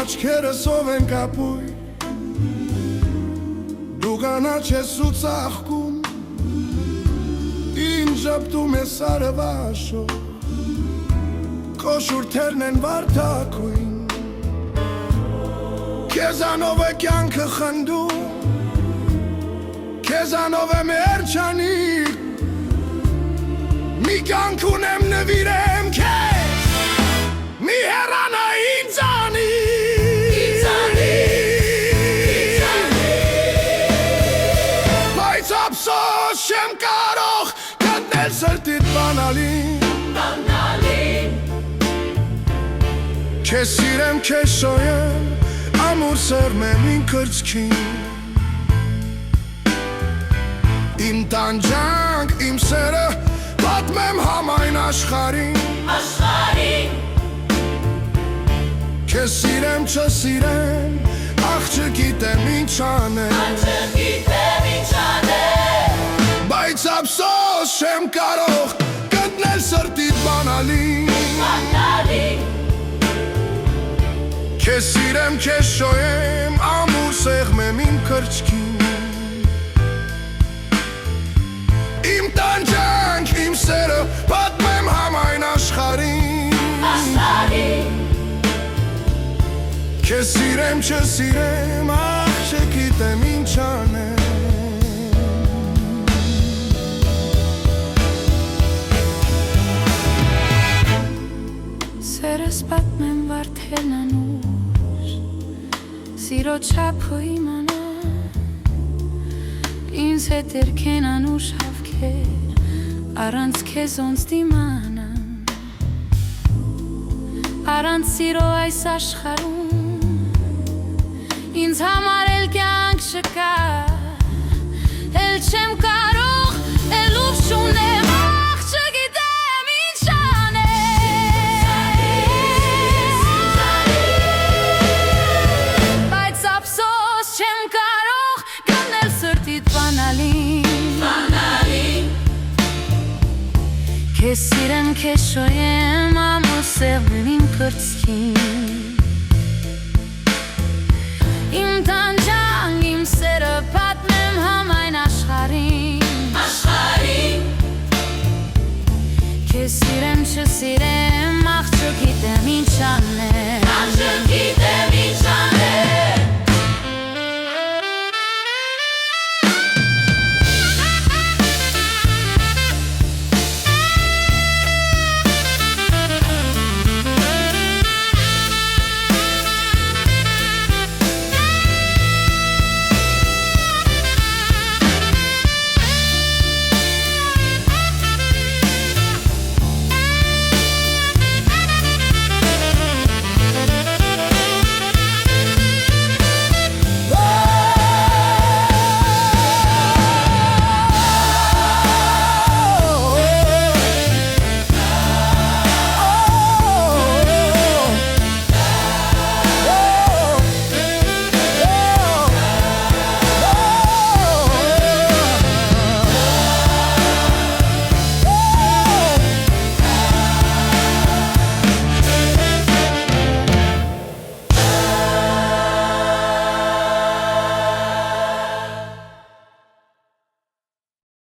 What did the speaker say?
աչքերս ով են կապույր Դու կանաչ ես ու ծաղկում Ինձ ժպտում է սարվաշող Քո շուրթերն են վարդակույն Քեզանով է կյանքը խնդում Քեզանով է մերջանիկ Մի կյանք ունեմ նվիրեմ քեզ Մի հեռանա ինձանից Բայց ափսոս չեմ կարող գտնել սրտիդ բանալին Քեզ սիրեմ, քեզ շոյեմ ամուր սերմեմ իմ կրծքին Իմ տանջանք, իմ սերը պատմեմ համայն աշխարհին Քեզ սիրեմ, չսիրեմ, ախ չգիտեմ ինչ անել Բայց ափսոս չեմ կարող գտնել սրտիդ բանալին Քեզ սիրեմ, քեզ շոյեմ, ամուր սեղմեմ իմ կրծքին Իմ տանջանք, իմ սերը պատմեմ համայն աշխարհին Քեզ սիրեմ, չսիրեմ, ախ չգիտեմ ինչ անել Սերս պատմեմ վարդերն անուշ Սիրո չափը իմանա Ինձ հետ երգեն անուշ հավքեր Առանց քեզ ոնց դիմանամ Առանց սիրո այս աշխարհում Ինձ համար էլ կյանք չկա Էլ չեմ կարող, էլ ուժ չունեմ Ախ չգիտեմ ինչ անել Բայց ափսոս չեմ կարող գտնել սրտիդ բանալին Քեզ սիրեմ, քեզ շոյեմ ամուր սեղմեմ իմ կրծքին Իմ տանջանք, իմ սերը պատմեմ համայն աշխարհին Քեզ սիրեմ, չսիրեմ